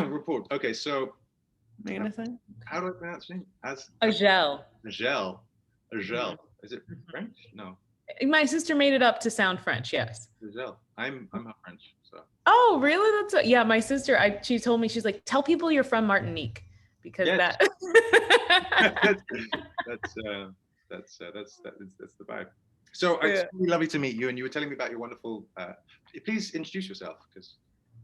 Report. Okay, so Anything? how do I pronounce it? Azhelle. Azhelle. Mhm. Azhelle. Is it French? No, My sister made it up to sound French. Yes. Azhelle. I'm half French, so Oh, really? Yeah. My sister, she told me, she's like, tell people you're from Martinique because yes, that. that's that's uh, that's the vibe. So it's Yeah. really lovely to meet you, and you were telling me about your wonderful. Please introduce yourself, because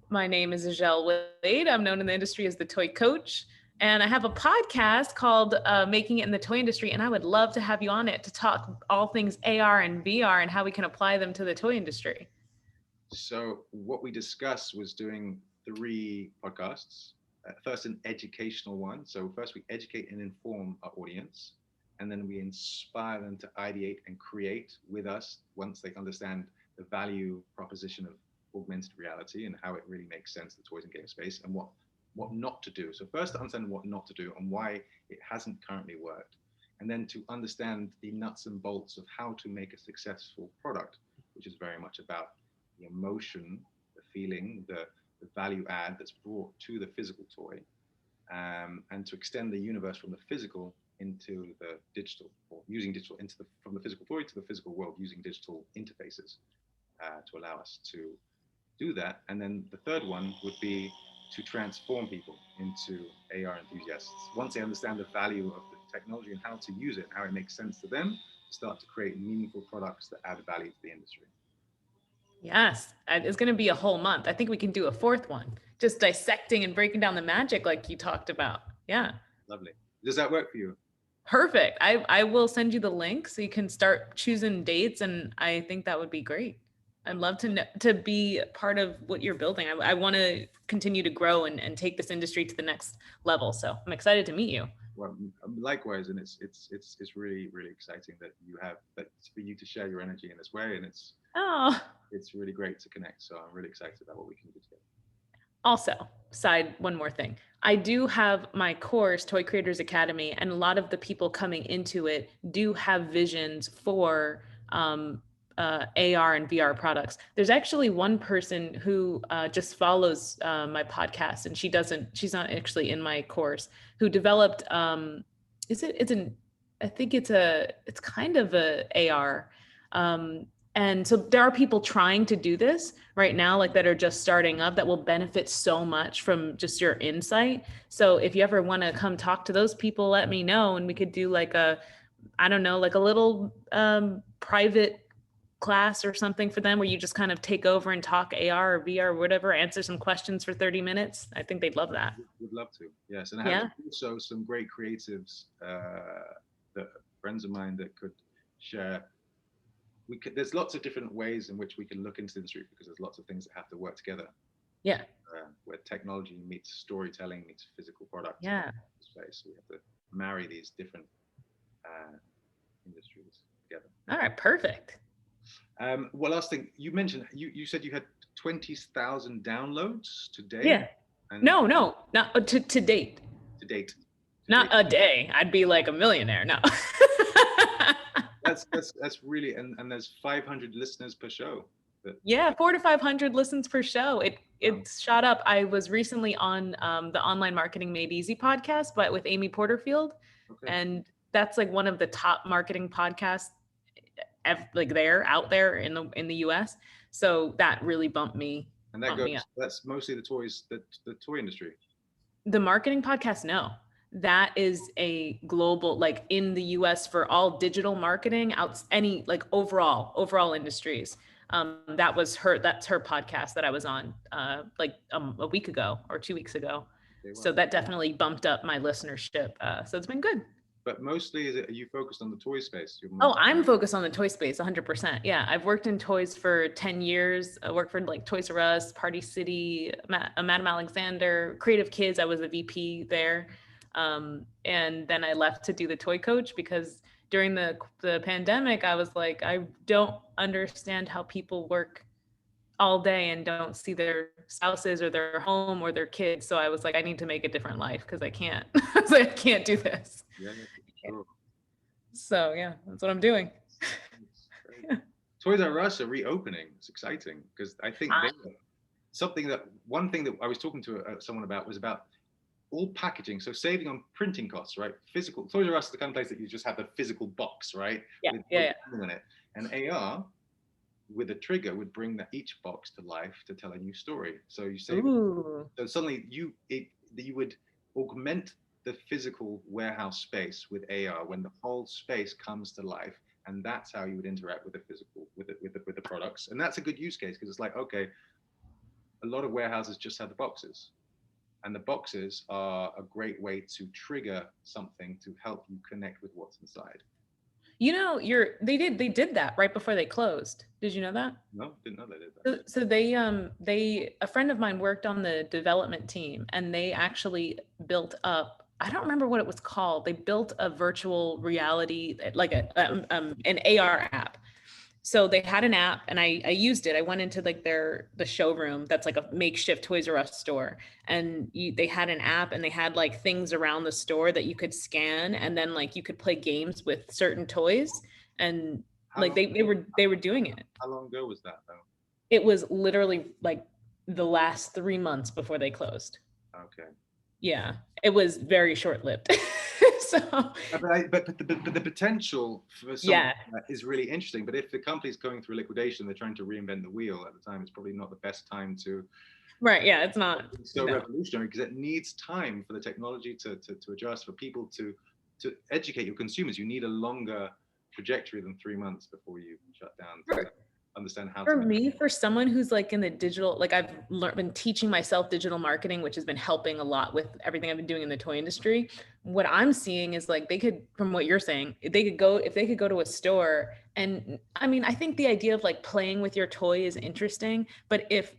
My name is Azhelle Wade. I'm known in the industry as the toy coach. And I have a podcast called Making It in the Toy Industry. And I would love to have you on it to talk all things AR and VR and how we can apply them to the toy industry. so what we discussed was doing 3 podcasts. First, an educational one. So first, we educate and inform our audience, and then we inspire them to ideate and create with us once they understand the value proposition of augmented reality and how it really makes sense the toys and game space, and what not to do. So first, to understand what not to do and why it hasn't currently worked, and then to understand the nuts and bolts of how to make a successful product, which is very much about the emotion, the feeling, the value add that's brought to the physical toy, and to extend the universe from the physical into the digital, or using digital into from the physical toy to the physical world using digital interfaces to allow us to do that. And then the third one would be to transform people into AR enthusiasts. Once they understand the value of the technology and how to use it, how it makes sense to them, start to create meaningful products that add value to the industry. Yes, it's going to be a whole month. I think we can do a fourth one, just dissecting and breaking down the magic like you talked about. Yeah. Lovely. Does that work for you? Perfect. I will send you the link so you can start choosing dates, and I think that would be great. I'd love to to be part of what you're building. I want to continue to grow and take this industry to the next level. So I'm excited to meet you. Well, likewise, and it's really really exciting that you have that for you to share your energy in this way, and Oh, it's really great to connect. So I'm really excited about what we can do together. also, one more thing. I do have my course, Toy Creators Academy, and a lot of the people coming into it do have visions for AR and VR products. There's actually one person who just follows my podcast, and she's not actually in my course, who developed, I think it's kind of a AR. Um, and so there are people trying to do this right now, like that are just starting up that will benefit so much from just your insight. So if you ever want to come talk to those people, let me know. And we could do like I don't know, like a little private class or something for them where you just kind of take over and talk AR or VR or whatever, answer some questions for 30 minutes. I think they'd love that. Would love to, yes. And I have Yeah. also some great creatives, that friends of mine that could share. There's lots of different ways in which we can look into the industry, because there's lots of things that have to work together, Yeah. where technology meets storytelling meets physical product Yeah. space. So we have to marry these different uh, industries together. All right. Perfect. Well, last thing you mentioned, you said you had 20,000 downloads today, Yeah. and No, not to date. to date, to Not date. a day. I'd be like a millionaire. No. That's really, and there's 500 listeners per show. But, Yeah, 400 to 500 listens per show. wow. It shot up. I was recently on the Online Marketing Made Easy podcast, but with Amy Porterfield, Okay. and that's like one of the top marketing podcasts, like out there in the U.S. So that really And that bumped me goes. up. That's mostly the toy industry. The marketing podcast, no. That is a global, like in the US for all digital marketing, out any like overall industries. That's her podcast that I was on like a week ago or 2 weeks ago. Okay, So well, that definitely bumped up my listenership. So it's been good. but mostly, are you focused on the toy space? You're Oh, most. I'm focused on the toy space 100%. Yeah, I've worked in toys for 10 years. I worked for like Toys R Us, Party City, Madame Alexander, Creative Kids. I was a VP there. And then I left to do the toy coach because during the pandemic, I was like, I don't understand how people work all day and don't see their spouses or their home or their kids. So I was like, I need to make a different life because I can't. I was like, I can't do this. Yeah, yeah, sure. So yeah, that's what I'm doing. That's great. Toys R Us are reopening. It's exciting because I think I, they one thing that I was talking to someone about was about all packaging, so saving on printing costs, right? Physical Toys R Us is the kind of place that you just have the physical box, right? Yeah, With yeah, in it, and AR with a trigger would bring that each box to life to tell a new story. So you yeah. save. Ooh. So suddenly you would augment the physical warehouse space with AR when the whole space comes to life, and that's how you would interact with the physical with the products. And that's a good use case because it's like, okay, a lot of warehouses just have the boxes, and the boxes are a great way to trigger something to help you connect with what's inside. You know, they did that right before they closed. Did you know that? No, didn't know they did that. So they a friend of mine worked on the development team, and they actually built up, I don't remember what it was called. They built a virtual reality, like an AR app. So they had an app, and I used it. I went into like the showroom that's like a makeshift Toys R Us store, and they had an app, and they had like things around the store that you could scan, and then like you could play games with certain toys, and like they were doing it. How long ago was that though? It was literally like the last 3 months before they closed. Okay. Yeah, it was very short-lived. So But the potential for something yeah, like that is really interesting. But if the company's going through liquidation, they're trying to reinvent the wheel at the time, it's probably not the best time to. right. Yeah, it's not So no. revolutionary because it needs time for the technology to adjust, for people to educate your consumers. You need a longer trajectory than 3 months before you shut down to understand how For to. me, for someone who's like in the digital, like I've been teaching myself digital marketing, which has been helping a lot with everything I've been doing in the toy industry. What I'm seeing is like they could, from what you're saying, if they could go to a store, and I mean, I think the idea of like playing with your toy is interesting, but if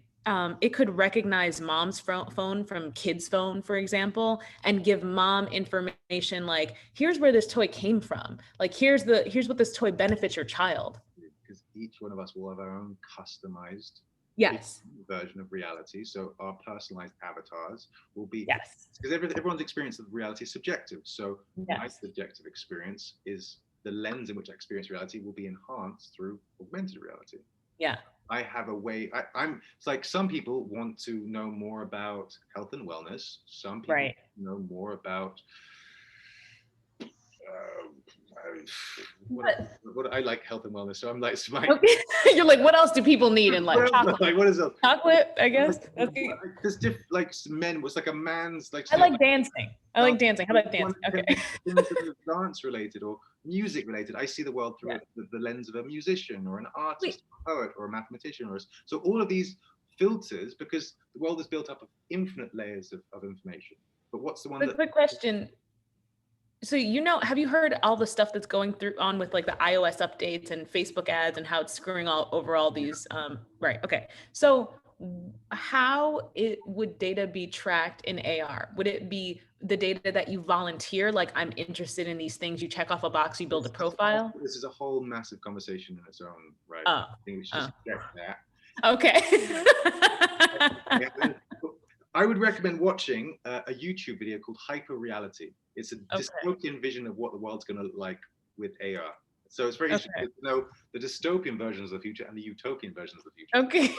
it could recognize mom's phone from kid's phone, for example, and give mom information like, here's where this toy came from. Like, here's what this toy benefits your child. Because each one of us will have our own customized Yes. version of reality. So our personalized avatars will be, Yes. because everyone's experience of reality is subjective. So my Yes. subjective experience is the lens in which I experience reality will be enhanced through augmented reality. Yeah. I have a way. It's like some people want to know more about health and wellness. Some people Right. know more about. What I like health and wellness, so I'm like, Okay. You're like, what else do people need in life? Chocolate. like what is it? Chocolate, I guess. There's like men. What's like a man's like. I like dancing. I like dancing. How about dancing? Okay. Things that are dance related or music related. I see the world through Yeah. the lens of a musician or an artist, Wait. a poet or a mathematician, so all of these filters, because the world is built up of infinite layers of information. But what's the one that? Quick question. So have you heard all the stuff that's going on with like the iOS updates and Facebook ads and how it's screwing all over all these? Right. Okay. So how would data be tracked in AR? Would it be the data that you volunteer? Like, I'm interested in these things. You check off a box, you build a profile. This is a whole massive conversation in its own right. Oh. I think we should just check that. Okay. I would recommend watching a YouTube video called Hyper Reality. It's a dystopian vision of what the world's going to look like with AR. So it's very interesting to know the dystopian versions of the future and the utopian versions of the future. Okay.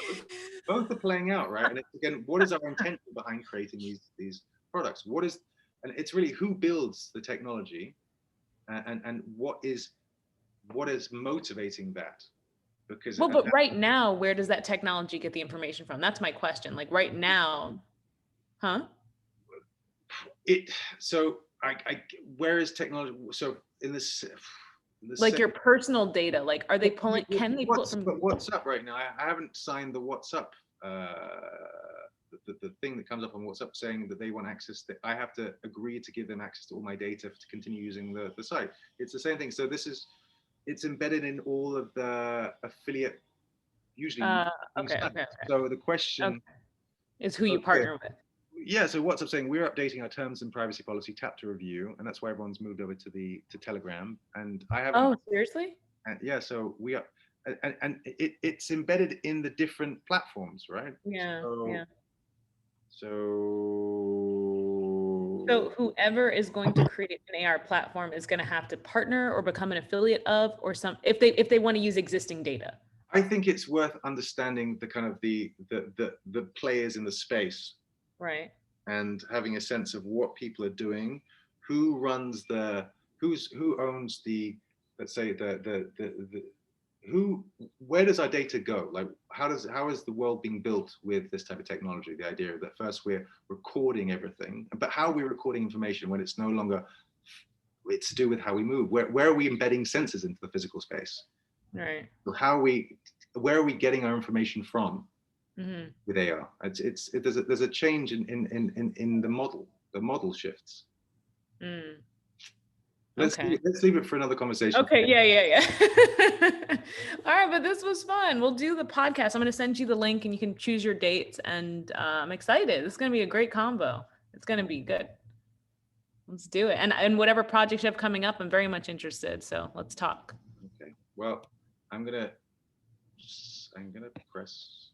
Both are playing out, right? And it's, again, what is our intention behind creating these products? And it's really who builds the technology, and what is motivating that? Because but right now, where does that technology get the information from? That's my question. Like right now, huh? Where is technology? So in this like your personal data, like are they pulling? Can they pull from? But WhatsApp right now? I haven't signed the WhatsApp. The thing that comes up on WhatsApp saying that they want access, that I have to agree to give them access to all my data to continue using the site. It's the same thing. So it's embedded in all of the affiliate, usually. Okay. So the question is who you partner with. Yeah, so WhatsApp saying we're updating our terms and privacy policy, tap to review, and that's why everyone's moved over to Telegram. And I haven't. Oh, seriously? Yeah, so we are, and it's embedded in the different platforms, right? Yeah. So whoever is going to create an AR platform is going to have to partner or become an affiliate of, or if they want to use existing data. I think it's worth understanding the kind of the players in the space Right. and having a sense of what people are doing, who runs the, who owns the, let's say the who, where does our data go? Like how is the world being built with this type of technology? The idea that first we're recording everything, but how we're recording information when it's no longer, it's to do with how we move. Where are we embedding sensors into the physical space? Right. So how are we, where are we getting our information from with AR? There's a change in the model. The model shifts. Mm. Let's Okay. let's leave it for another conversation. Okay. Yeah. All right, but this was fun. We'll do the podcast. I'm going to send you the link, and you can choose your dates. And I'm excited. This is going to be a great combo. It's going to be good. Let's do it. And whatever projects you have coming up, I'm very much interested. So let's talk. Okay. Well, I'm gonna press